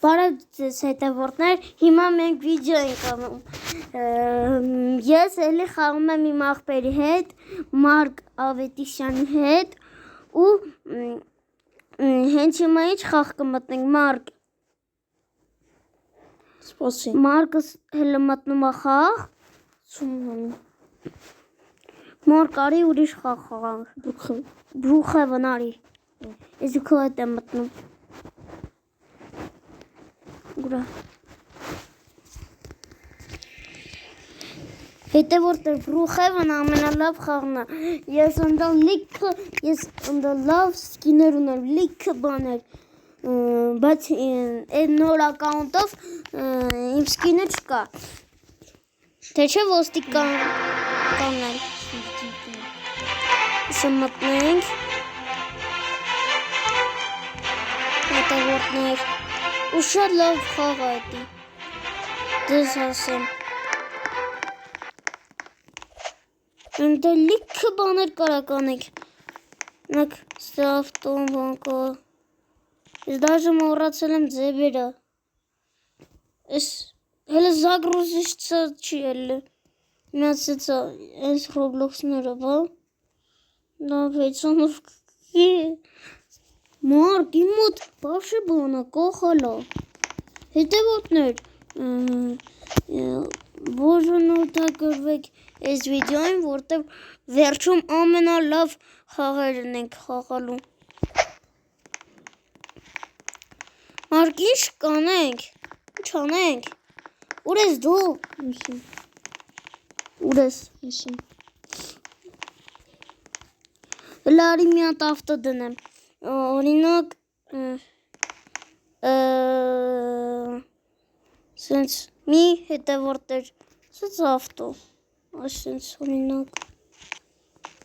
Բարև ձեզ հետևորդներ, հիմա մենք վիդեո ենք անում, ես էլի խաղում եմ իմ աղբերի հետ, Մարկ Ավետիսյանի հետ ու հենց հիմա ինչ խաղ կմտնենք, Մարկ Սպասի Մարկս հելը մտնում է խաղ Մարկ արի ուրիշ խաղ խաղանք Բրուխևն արի ես ու քո հետ եմ մտնում Ուրա Հետևորդներ Բրուխևն ամենալավ խաղն է Ես ընդ լավ սկիներ ունեմ լիքը բաներ բայց այդ նոր ակաունտով իմ սկինը չկա Թե չէ ոստիկ կանել Սա մտնենք Հետևորդներ ու շատ լավ խաղ է էդի Դες ասեմ Ընդ լիքը բաներ կարակ անեք Նակ ստավտոն բանկո Ես դաժը մոռացել եմ ձևերը Ես հելը զագրուզիշցա չի էլը Միացեցա այս ռոբլոքսները բա Լավ հեծանով Մարկ իմ մոտ բաշը բանա կոխալա Հետևորդներ Բոժնորդակրվեք այս վիդեոին, որտև վերջում ամենալավ խաղերն ենք խաղալու Մարկ ինչ կանենք, ինչ անենք, ուր ես դու, ուր ես, լարի մի հատ ավտո դնեմ, օրինակ, սենց մի հետևորդեր, սենց ավտո, ասենց օրինակ,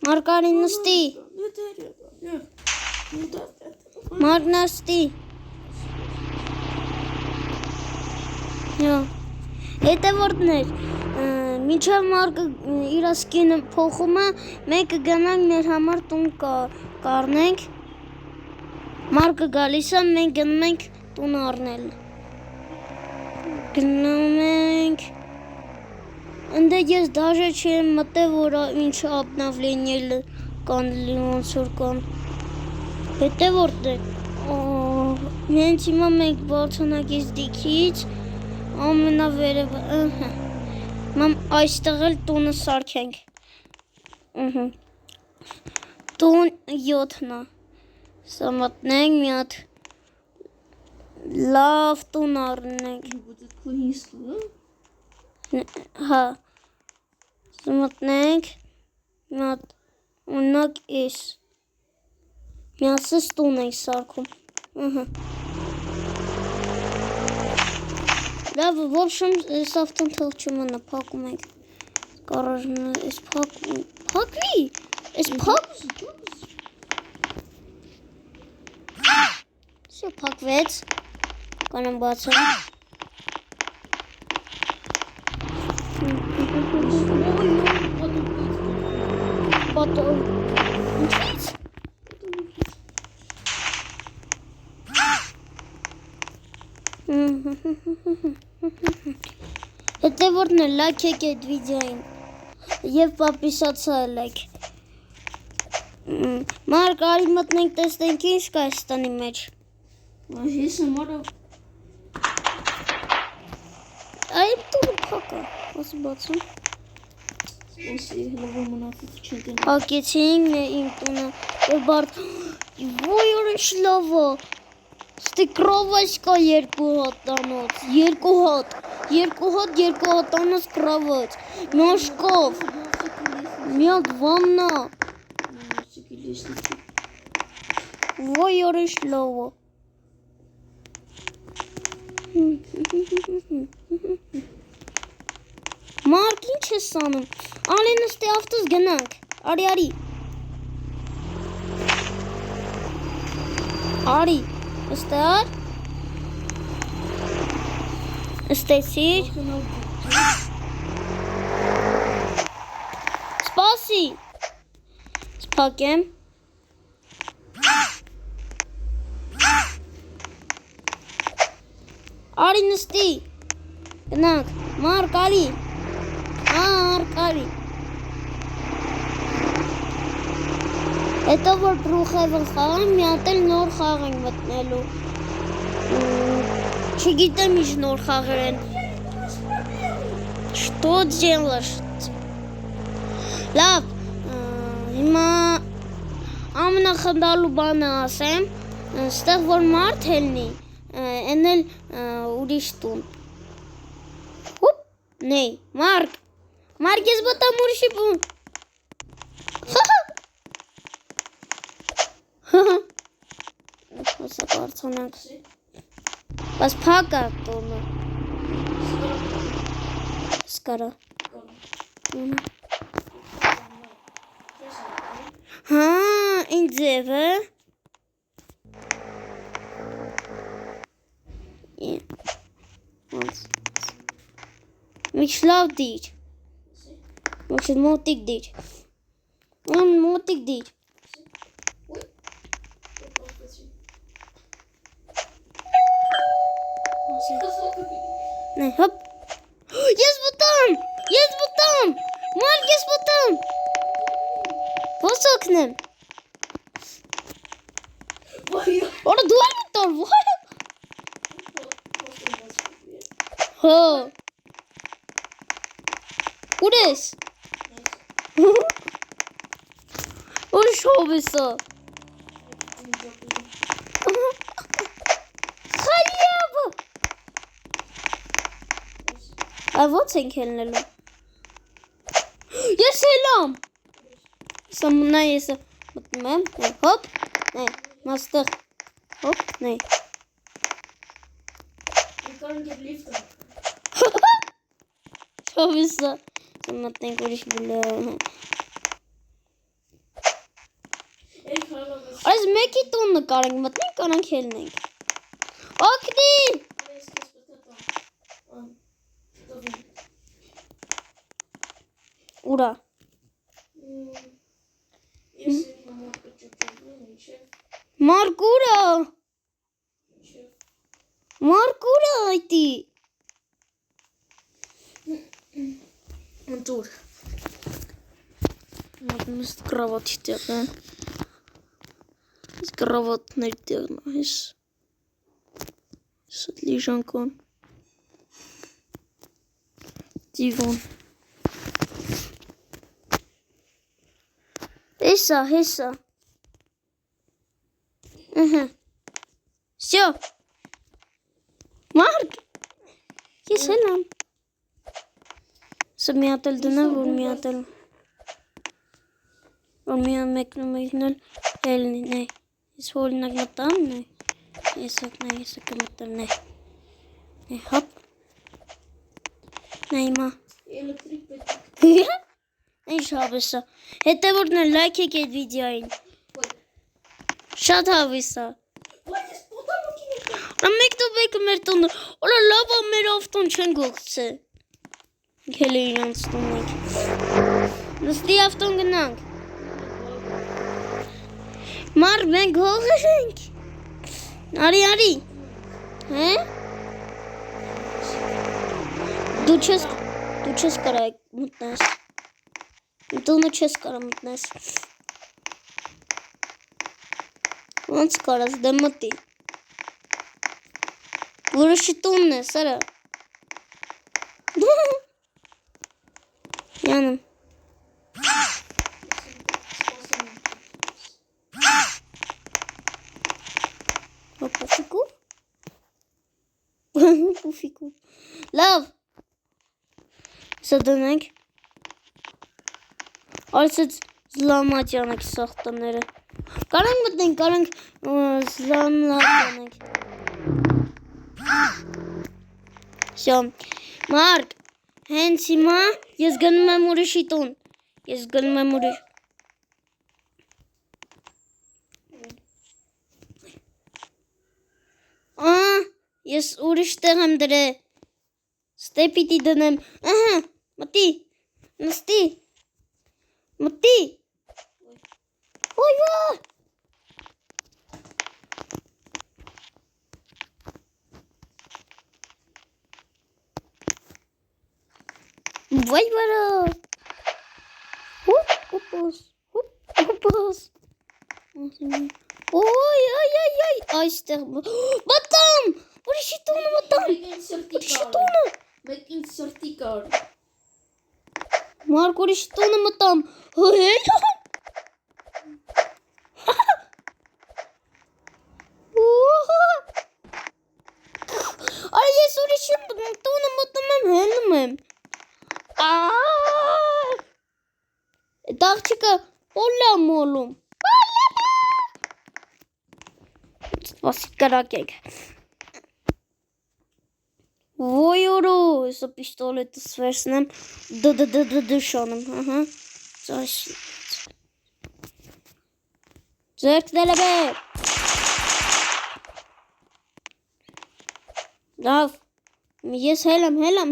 Մարկարին նստի, Մարկ նստի, Հետևորդներ, մինչև Մարկը իր սկինը փոխում է, մենք կգնանք մեր համար տուն կառնենք, Մարկը գալիս է, մենք գնում ենք տուն առնել, գնում ենք, ընդ ես դաժե չեմ մտե, որ ինչ ապնավլենիել կան ոնց որ կան, հետևորդներ, հենց հիմա մենք բարձանագից դիքից, ամենավերև, այստեղ էլ տունը սարքենք, տուն 7-ն է, սա մտնենք մի հատ լավ տուն առնենք, հա, սա մտնենք մի հատ ունակ ես, միասս տուն ենք սարքում, Լավ, в общем, այս ավտոն թող չմնա, փակում ենք, կարաժնը, այս փակվի, այս Սա փակվեց, կանեմ բացեմ, պատով, ինչից? Հետևորդներ լայք եք այդ վիդեոին և պապիսացա լայք Մարկ արի մտնենք տեսնենք ինչ կա այս տանի մեջ Ես համարը Այ տունը փակա Ասի բացում Սպասի հլվո մնացից չենտեն Հակեցինք իմ տունը Ոյ օրիշ լավա Ստի կրովայս կա երկու հատանոց Երկու հատանոց կրովայց Նոշկով Միակ վաննա Ոյ օրիշ լավա Մարկ ինչ ես անում Ալի նստի ավտոս գնանք Արի Ստար Ստեցիր Սպասի Սպակեմ Արի նստի։ Գնանք։ Մարկ արի։ Մարկ արի։ Հետո որ Բրուխևն խաղանք, մի հատ էլ նոր խաղ ենք մտնելու։ Չգիտեմ ինչ նոր խաղեր են։ Что делаешь? Լավ, հիմա ամենախնդալու բանը ասեմ, ստեղ որ մարդ ելնի, են էլ ուրիշ տուն։ Հուպ, նեյ, Մարկ ես բտամ ուրիշի բուն։ Հոսա կարցոնանք։ Բայց փակ է տունը։ Սկարա։ Հա, ինչ ձև է։ Միջ լավ դիր։ Միջ մոտիկ դիր։ Մոտիկ դիր։ Նայ, հոպ։ Ես բտամ, Մարկ ես բտամ։ Ոնց օգնեմ։ Օր դու ալ մտար, վայ։ Հո։ Ուր ես։ Ուր շով ես։ Ոնց ենք ելնելու։ Ես ելամ։ Սամունա ես մտնում եմ, հոպ, մաստեղ, հոպ, նայ։ Շով եսա, մտնենք ուրիշ բլը։ Այս մեկի տուն նկարենք, մտնենք, կանանք ելնենք։ Օգնի։ Ուրա։ Մարկ ուրա։ Մարկ ուրա այդի։ Անտուր։ Մատնում ես կրավատի տեղ են։ Ես կրավատների տեղն այս։ Սըտ լիժանքոն։ Դիվոն։ Հեսա։ Всё. Մարկ, ես ելամ։ Սա մի հատ էլ դնեմ, որ մի հատ էլ մեկն էլ ելնի, նայ։ Ես հորինակ մտամ, նայ։ Ես կմտեմ, նայ։ Նայ, հոպ։ Նայ, մա։ Էլեկտրիկ պետք։ Ինչ հավես է։ Հետևորդն է լայք եք այդ վիդեոին։ Շատ հավես է։ Մեկ դու բեկը մեր տունը, օլա լավ է մեր ավտոն չեն գողցե։ Հել է իրանց տուն ենք։ Նստի ավտոն գնանք։ Մար մենք հողեր ենք։ Արի։ Հե? Դու չես կարա մտնես։ Տունը չես կարա մտնես։ Ոնց կարաս դե մտի։ Որոշի տունն է, սարա։ Յանım. Pufiku. Pufiku. Love. Սդնենք Այսից զլամատյանեք սախտաները Կարանք մտնենք, կարանք զլամատյանեք Շո Մարկ, հենց հիմա ես գնում եմ ուրիշի տուն Ես գնում եմ ուրիշ Ես ուրիշ տեղ եմ դրե Ստեպիտի դնեմ Մտի Նստի Մտի Ոյ ոյ Վայ վրա։ Հոպոս։ Հոպոս։ Ոյ, այ, այստեղ։ Մտամ։ Ուրիշի տունը մտամ։ Ուրիշի տունը։ Մեկին սրտի կար։ Մարկ ուրիշի տունը մտամ։ Հել։ Այ ես ուրիշի տունը մտնում եմ, հելնում եմ։ Դաղջիկը պոլա մոլում։ Սպասի կրակեք։ Ոյ օրո, հեսա պիստոլետը սվերսնեմ, դշանում, ձերք դելեբեր։ Լավ, ես հելամ, լավ,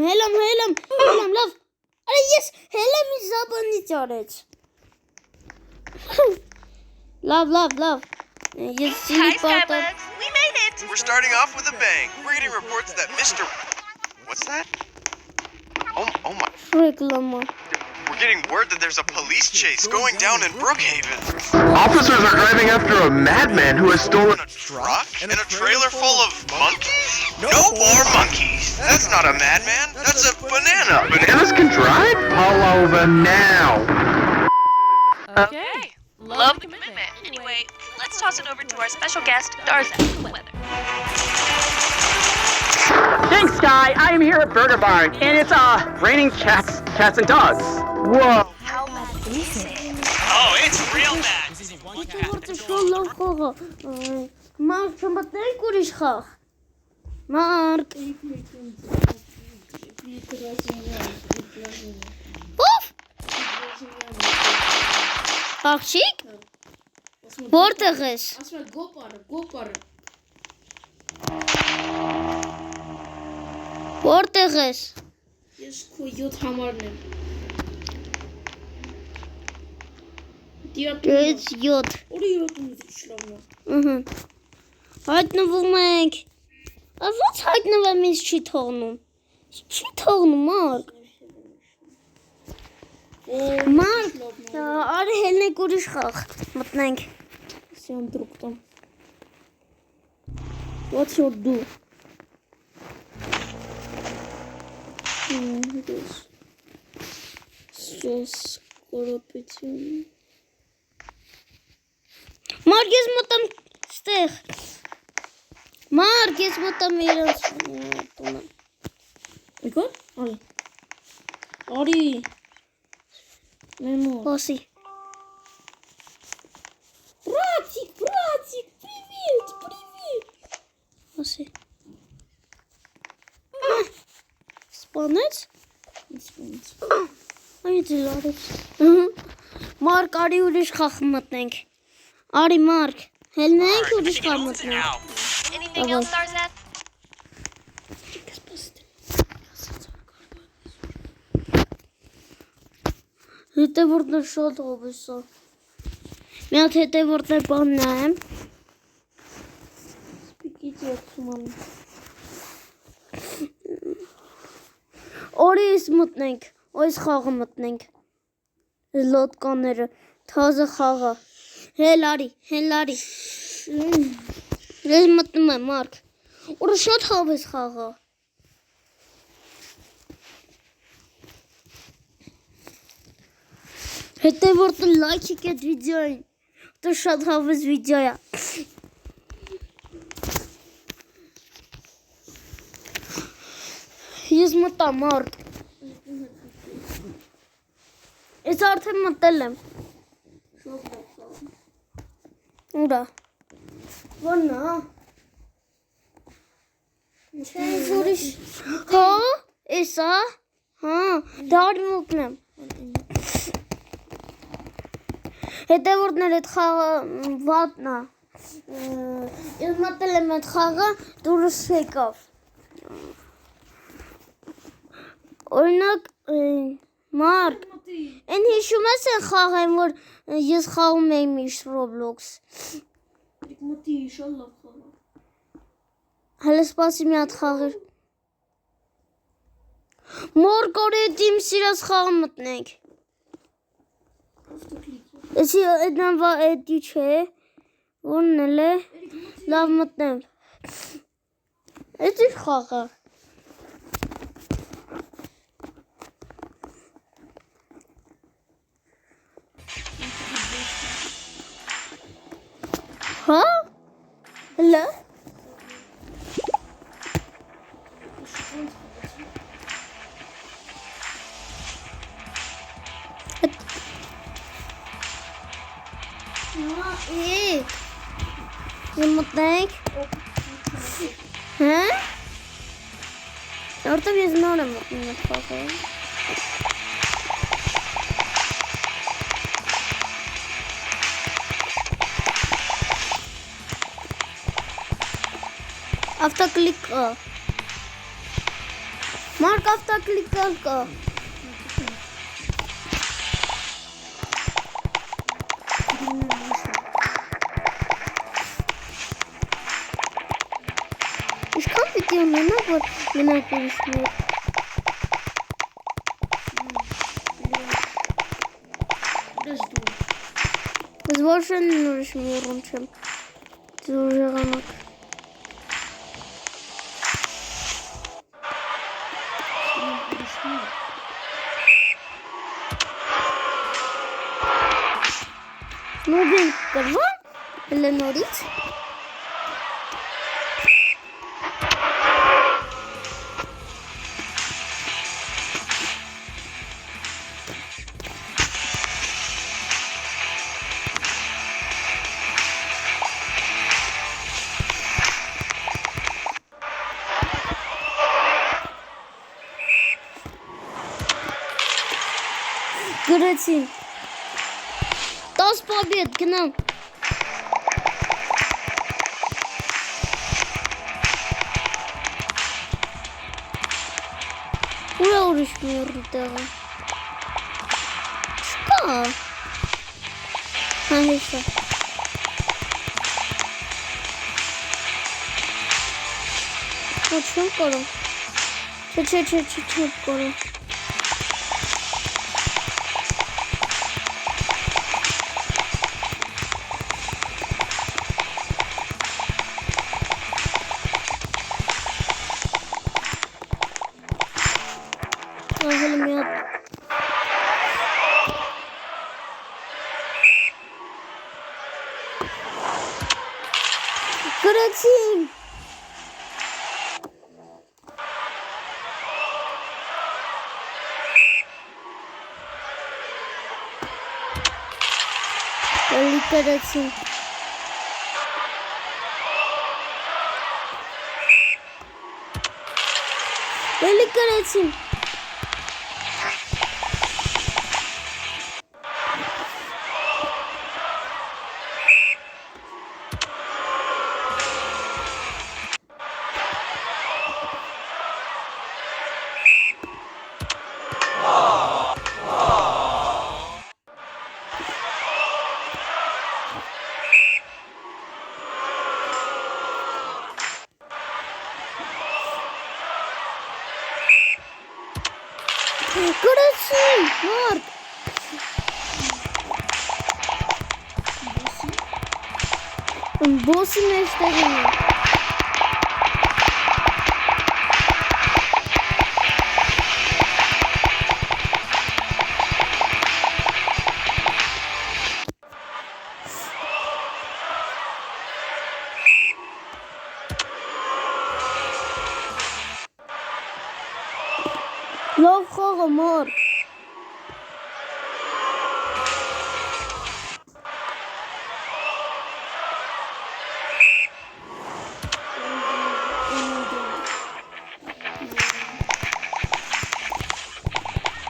արե ես հելեմ ի զաբանից արեց։ Լավ, ես սիրի պատատ։ We made it! We're starting off with a bang. We're getting reports that Mr. What's that? Oh my. Reklama. We're getting word that there's a police chase going down in Brookhaven. Officers are driving after a madman who has stolen A truck? And a trailer full of monkeys? No more monkeys. That's not a madman. That's a banana. Bananas can drive? Pull over now. Okay. Love the commitment. Anyway, let's toss it over to our special guest, Darzak. Weather. Thanks, Sky. I am here at Burger Barn, and it's raining cats and dogs. Whoa. How bad is it? Oh, it's real bad. Որտե շոլով խողը։ Մարկ չմտնենք ուրիշ խաղ։ Մարկ։ Ով։ Աղջիկ։ Որտեղ ես։ Ասում է գոպարը։ Որտեղ ես։ Ես քո 7 համարն եմ։ Ես 7։ Որի 7-ից շլավն է։ Հայտնվում ենք։ Ո՞նց հայտնվեմ ինձ չի թողնում։ Չի թողնում, Մարկ։ Մարկ, արի հելնենք ուրիշ խաղ։ Մտնենք։ Սյան դրուկ տամ։ What's your do? Սկորոպություն։ Մարկ, ես մտամ ստեղ։ Մարկ, ես մտամ իրենց տունը։ Եկա։ Արի։ Մեմո։ Հոսի։ Братик, привет. Հոսի։ Սպանեց։ Այ դիլարեց։ Մարկ, արի ուրիշ խաղ մտնենք։ Արի Մարկ, հելնենք ուրիշ խաղ մտնենք։ Anything else, Darzak? Հետևորդներ շատ հովես է։ Մի հատ հետևորդներ բանն է։ Սպիկից եղցում ամ։ Օրի ես մտնենք, այս խաղը մտնենք։ Լոտկաները, թազը խաղը։ Հել արի։ Ես մտնում եմ, Մարկ։ Օրը շատ հավես խաղը։ Հետևորդը լայքեք այդ վիդեոին, դա շատ հավես վիդեո է։ Ես մտա Մարկ։ Ես արդեն մտել եմ։ Ուրա։ Որնա։ Ինչ ուրիշ։ Հա, էսա։ Հա, դարի մոկնեմ։ Հետևորդներ այդ խաղը վատն է։ Ես մտել եմ այդ խաղը, դուրս եկավ։ Օրինակ, Մարկ, այն հիշում ես այն խաղը, որ ես խաղում էի միշտ Roblox։ Մտի շալլավ խաղը։ Հələ սպասի մի հատ խաղեր։ Մորկորի դիմ սիրած խաղ մտնենք։ Էսի այդնանվա էդի չէ, որն էլ է, լավ մտնեմ։ Էդ իր խաղը։ Հա? Հլը? Եմ մտնենք։ Հա? Որտև ես նոր եմ մտնում այդ խաղը։ Автоклик կա։ Մարկ ավտոկլիկ կա։ Ինչքան պիտի ունենա, որ մենակ ուրիշ մի։ Ես ոչ են ուրիշ մի ուրում չեմ։ Ձոր ժեղանակ։ Նոբին կրվա, հլը նորից։ Գրեցին։ 10 побед, գնամ։ Ուր է ուրիշ մի ուրի տեղը։ Չկա։ Հա հեսա։ Ոչ չեմ կարում։ Չէ կարում։ Գրեցին։ Էլի գրեցին։ Էլի գրեցին։ Գրեցին, մարդ։ Բոսի մեջ տեղին է։ Լավ խաղը, մարդ։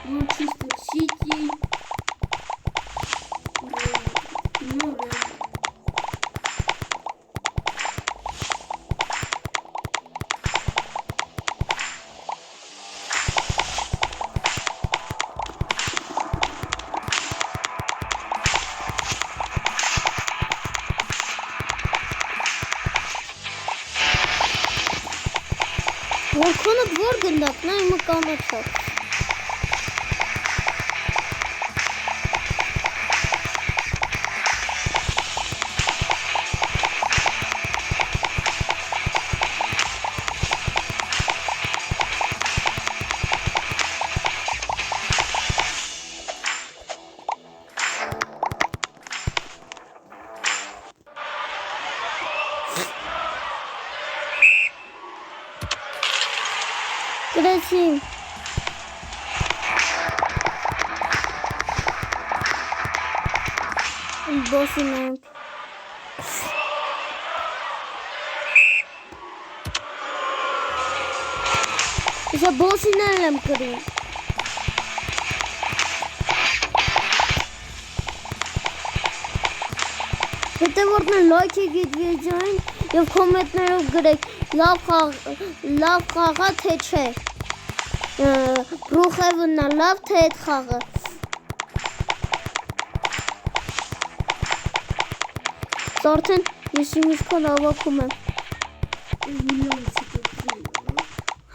Манчестер Сити. Որքանը որ գնդակ, նա իմը կամեցավ։ Գրեցին։ Բոսին ենք։ Իսկ բոսին եմ գրին։ Հետո որն լայք եկեք վիդեոին եւ կոմենտներով գրեք լավ խաղա թե չէ։ Բրուխևնա լավ թե այդ խաղը։ Արդեն ես իմիշքան ավակում եմ։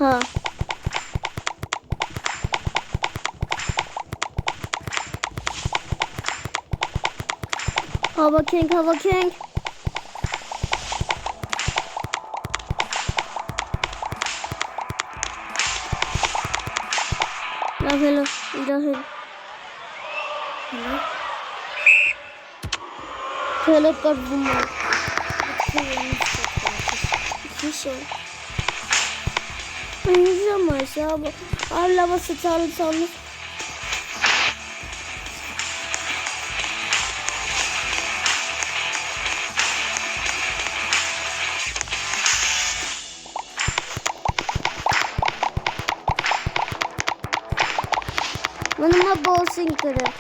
Հա։ Հավաքենք։ Hello, իրահել։ Hello, կարվում է։ Հիշո։ Ինձա մասա, ալլավա սոցիալը։ Mənімə bolsun qırıb.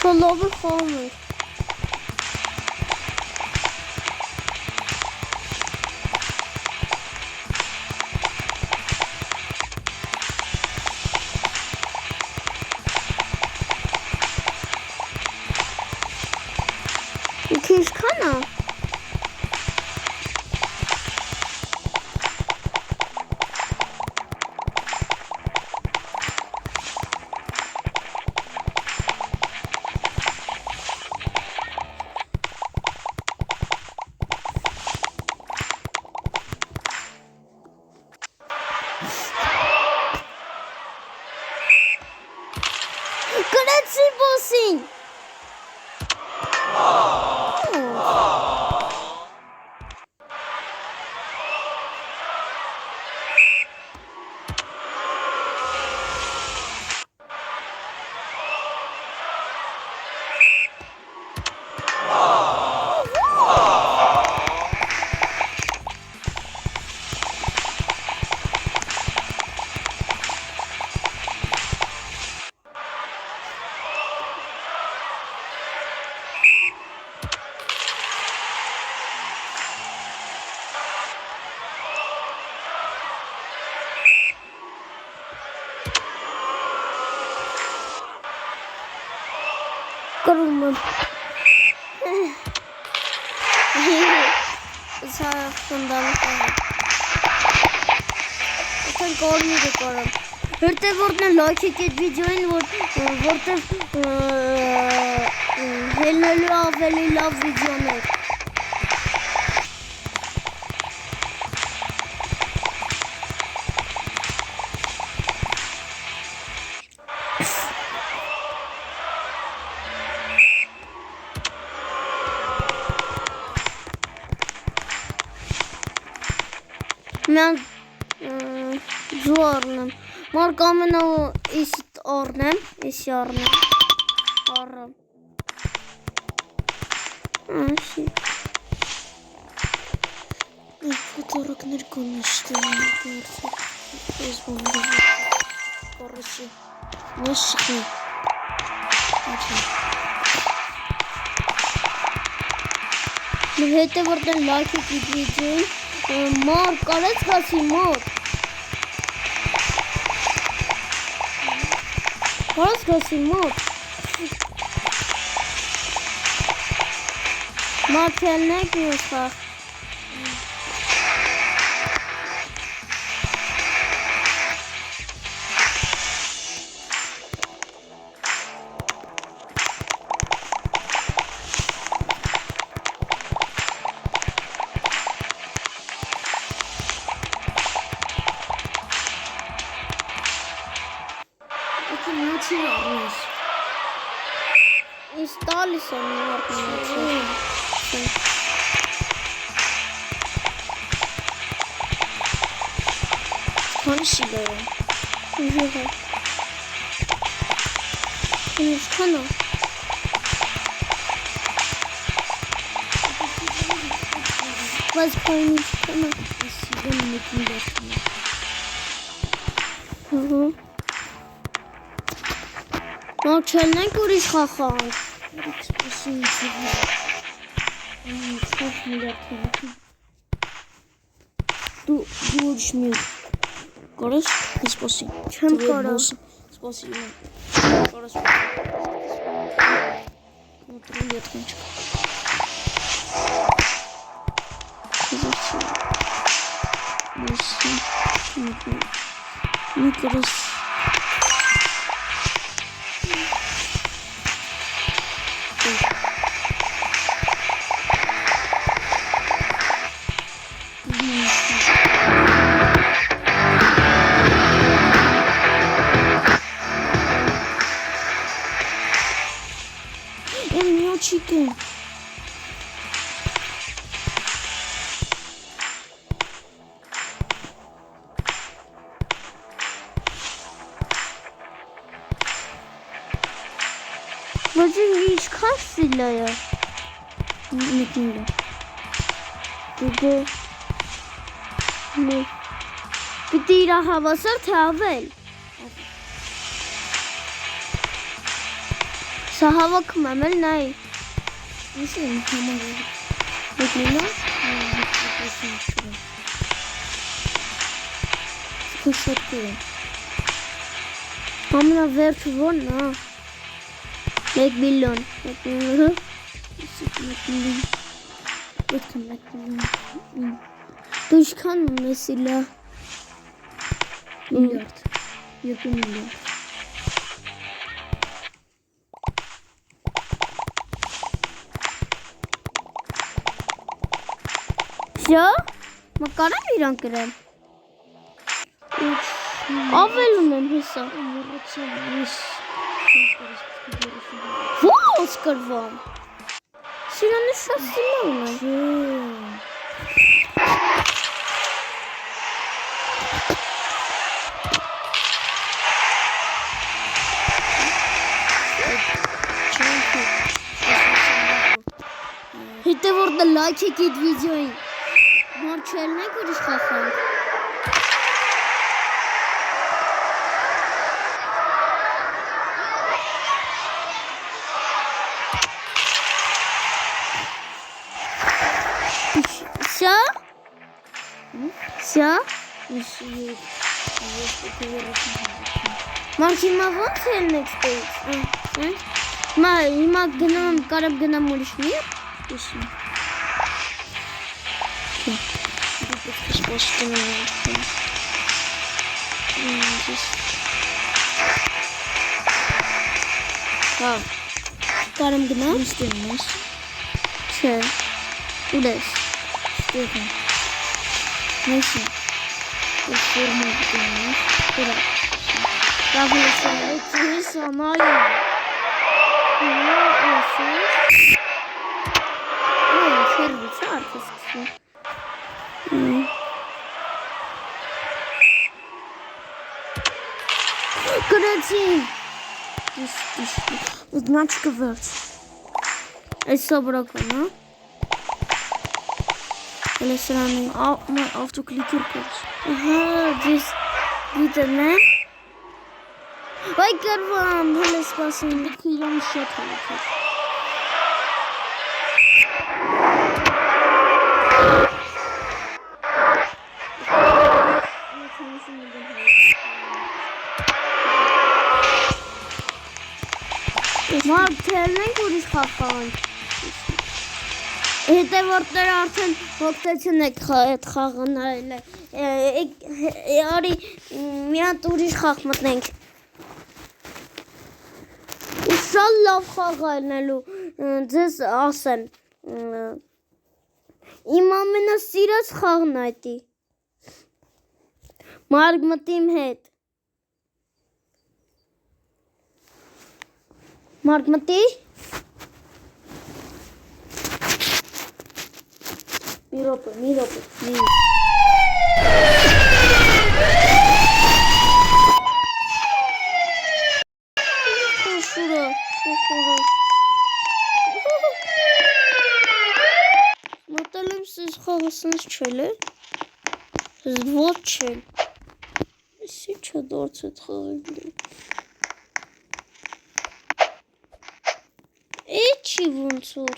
Şolovı xomur. Kışkana. Kıraçı bosin. Kırılmam. Sağından Sen görmüyor korum. Hırte vurduğun like et videoyu vurduğun helali aveli love videonu. Ben zorlanım. Markamın o iş ornem, iş ornem. Ornem. Şey. Fotoğraf ne konuştu? Facebook'ta. Короче. Nasıl? Mühete buradan like edeceğim. Mor, karıt kasi mor. Որս գոսի մոտ։ Մատելնեք մյուս խաղ։ Ես տալիս եմ մարդնացի։ Քան շիլը։ Ուժը։ Ինչ քանո։ Բայց քանի քանո։ Շիլը մեկին դարձնում։ Մոչելնենք ուրիշ խախանք։ Դու ուրիշ մի կարես սպասի։ Չեմ կարող։ Սպասի։ Կարես։ Ուտրի յետքն չկա։ Մի կարես։ Chicken. Bacım hiç kaçsıyla ya. Ne? Burada. Ne? Bir tira havası tavel. Sahava kımamel nay. Nasıl tamam. Bekleyin. Teşekkür. Hamla ver çubuğuna. Bekliyorum. Bekliyorum. Düşkan mı mesela? Milyard. Yakın milyard. Все? Макара миран керем. Avelum hesa. Vos karvam. Sinan'ın şansına mı? Hete burada like et videoyu. Marçeline görüş kafam. Все? Все? Marçima вон цельный стоит. Ма гнам караб гнам можешь мир? Карам гнам? Че? Удес. Стефан. Месси. Форму гнам. Куда? Равнеса. Лучше Майя. Сервис арфиски. Кратин. Значка верт. Собрака, no? Или сраный. Мой автокликер курс. Ага, здесь где-то, не? Ой, карвам, hele спасибо. Кирам шаталка. Մարդ թելնենք ուրիշ խաղան։ Հետևորդները արդեն հոգտեցին եք այդ խաղանարել է։ Արի մի հատ ուրիշ խաղ մտնենք։ Ու շատ լավ խաղ այնելու ձեզ ասեմ։ Իմ ամենասիրած խաղն է այդի։ Մարդ մտի իմ հետ։ Մարդ մտի։ Մի րոպե։ Շուրը։ Մտել եմ սես խաղը սենց չել է։ Սենց ոչ չել։ Իսի չա դարձ էդ խաղը։ Էչի ոնց որ։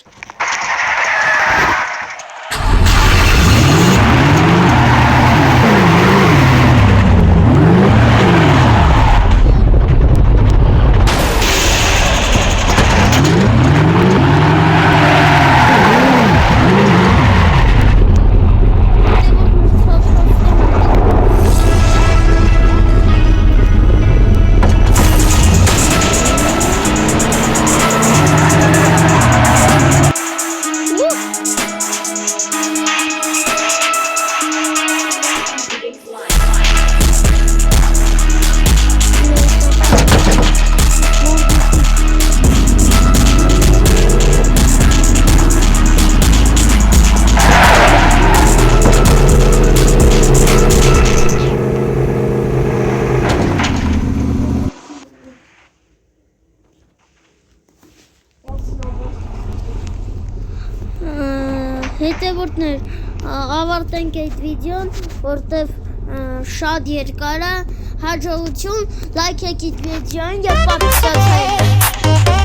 Հետևորդներ, ավարտենք այդ վիդեոն, որտև շատ երկար է, հաջողություն, լայք եկեք վիդեոին և պատասխանեք։